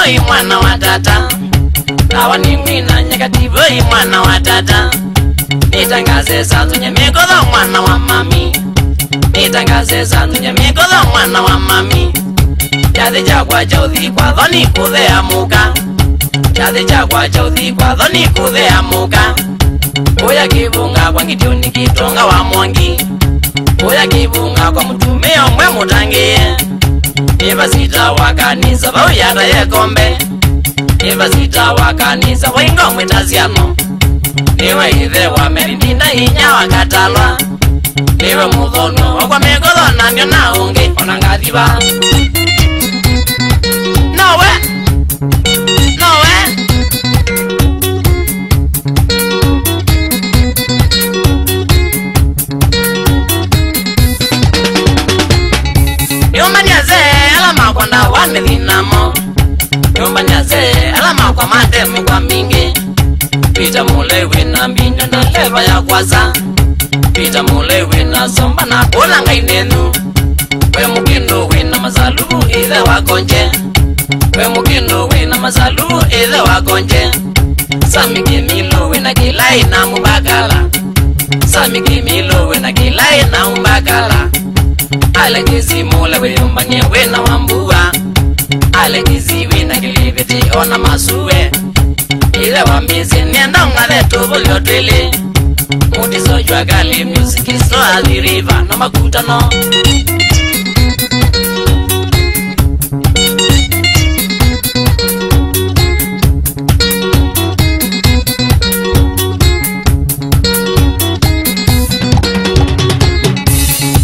boy mwana wa tata awa ni mwina nyakati boy mwana wa tata nitangaze sanzu nyamigodho mwana wa mami nitangaze sanzu nyamigodho mwana wa mami Chadhi chakwa chauthi kwa dhoni kuthea muka Chadhi chakwa chauthi kwa dhoni kuthea muka Oya kibunga kwa ngitioni kitonga wa mwangi Oya kibunga kwa mtumeo mwe mutangie Eva sita wa kanisa wa uyata ye kombe Eva sita wa kanisa wa ingo mwetaziano Niwe ithe wa merindinda inya wa katalwa Niwe mudhono wa kwa megodho na nyo na unge onangathiba No way No way Yombanyaze alama kwa na wamethinamo Yombanyaze alama kwa mademu kwa mingi Pita mulewe na mbinyo na leva ya kwaza Pita mulewe na somba na kulanga inenu We mukindo we na mazalubu ile wakonje We mukindo we na mazalubu ile wakonje Samiki milo we na kilai na mubakala Samiki milo we na kilai na mubakala Alekizi mule we yumbanye we na wambua Alekizi we na kilibiti ona masuwe Ile wambizi nienda ungale tubu liotwele Mudizo jua gali music iso aliriva na makuta no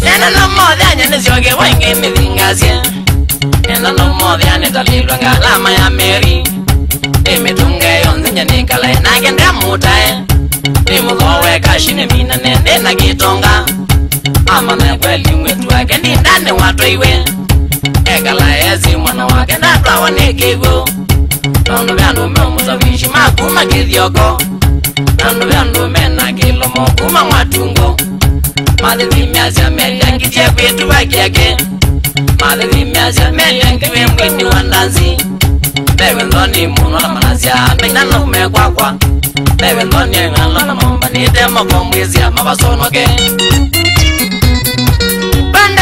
Nena no modya nyenesioge wenge mithingasye Nena no modya netalilwa ngalama ya Mary Imitunge yonze nyanikala enagenda mutae Nimuthowe kashine mina nende na gitonga Ama mekweli mwetu wake ndindane watu iwe Ekala ezi mwana wake natawa nekigo Nono vyandu meumuzawishi makuma kithioko Nono vyandu mena kilomo kuma mwatungo Mathethi miasya melia ngitie kwitu wakiake Mathethi miasya melia ngiwe mwini wa ndanzi Bewe ndoni muno na manasya Meinano mekwakwa Bewe ndoni ngalo na momba ni demo komwizia mabasonoke Bande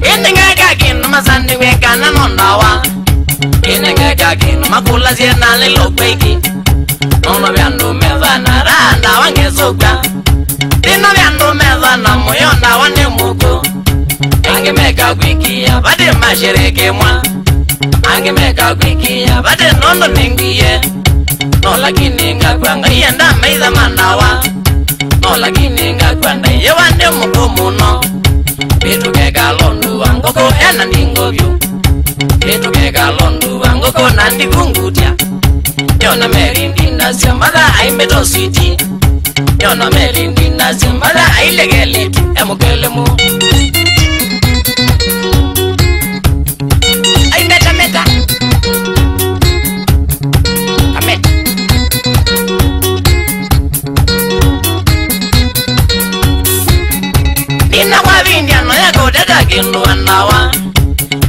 Inengeka kinu masandi wekana nondawa Inengeka kinu makula siena lilo kweki Nono vyandu mezana randa wangesoka Dino vyandu mezana muyonda wane muko Ange meka kwikia bade mashereke mwa Ange meka kwikia bade nono ningiye No lakini ngakwanga yenda meitha mandawa No lakini ngakwanda yewande muko muno Bitu keka londu wangoko ena ningobyu Bitu keka londu wangoko nandi kungutia Yona merindi nasya mada aimeto switi Yona merindi nasya mada ailegelitu emukelemu Aimeta meta Ameta Nina kwa vindiano yako dada kindu anawa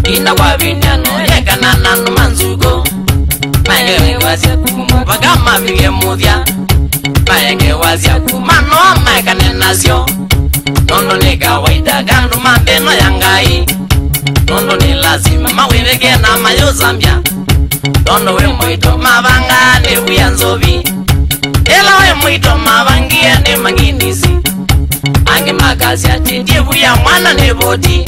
Nina kwa vindiano yaka nananu manzugo Maenge wazia kuma bagama vile muthia Maenge wazia kuma no maeka nenasyo Nondo ni kawaida gandu mambeno ya ngai Nondo ni lazima mawirege na mayo Zambia Nondo we mwito mavanga ni uya nzovi Ela we mwito mavangia ni manginisi Ange makazi atindie uya mwana ni boti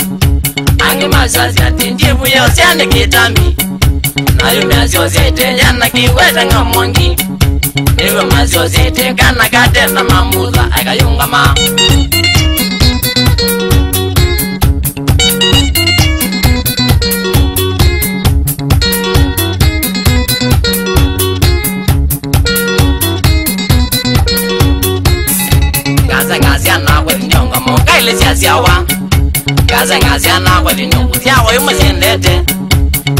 Ange mazazi atindie uya osiane kitambi Nayo miazio zete yana kiweta nga mwangi Niwe mazio zete kana katena mamudha Akayunga ma Gaza ngaziana kwa nyonga moka ile siaziawa Gaza ngaziana kwa nyonga ziawa yumazendete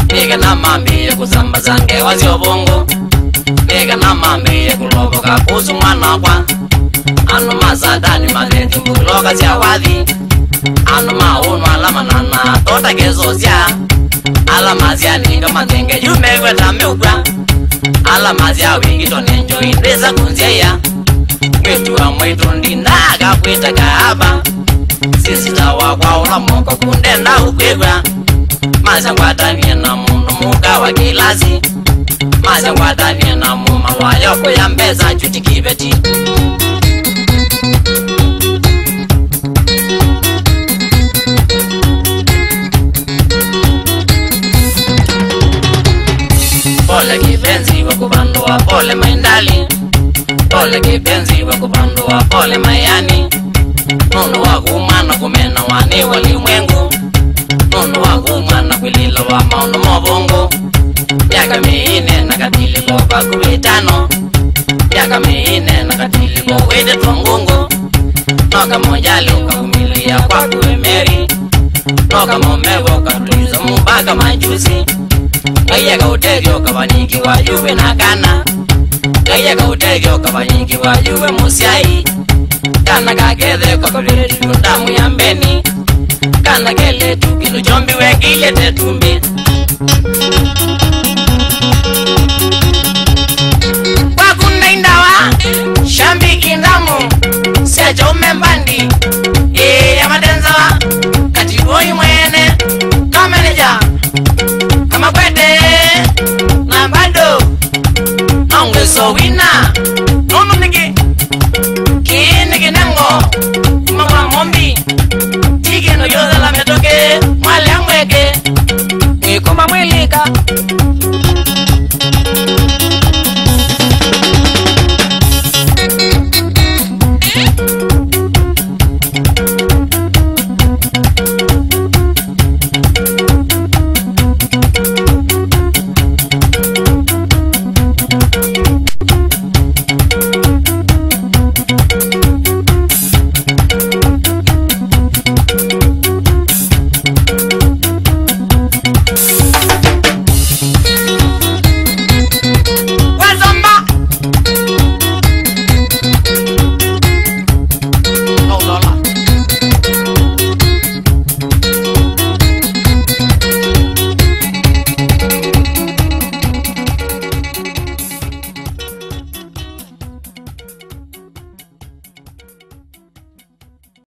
Ega na mambi ya kusambaza ngewa zio bongo Ega na mambe kuloboka kuhusu mwana kwa anu mazadani mageti mbuloka sia wadhi anu maunu alama nana tota kezo sia alama sia ninga matenge yume weta meukwa alama sia wingito nenjo indeza kunzia ya mwetu wa mwetu ndinaga kwita kaaba sisi tawa kwa ula moko kundenda ukwegwa Maza watania na mundu muka wa kilasi Maza watania na muma wa yoko ya mbeza chuti kibeti Pole kipenzi wa kubandua pole maindali Pole kipenzi wa kubandua pole mayani Mundu wa kumana kumena wani walimwengu Mundu wa kumana kwilila wa maundu mobongo Miaka miine na katiliko kwa kubitano Miaka miine na katiliko wede tuangungo Noka mojali ukakumilia kwa kuemeri Noka momego katuliza mbaka majusi Kaya kautegyo kabanyiki wa yuwe na kana Kaya kautegyo kabanyiki wa yuwe musiai Kana kakethe kwa kabire tundamu ya mbeni Kana kele tukilu chombi wekile tetumbi Kwa kunda indawa Shambi kindamu Secha umembandi ya madenzawa Katiboi mwene Kameneja Kama kwete Na bado Nongeso wina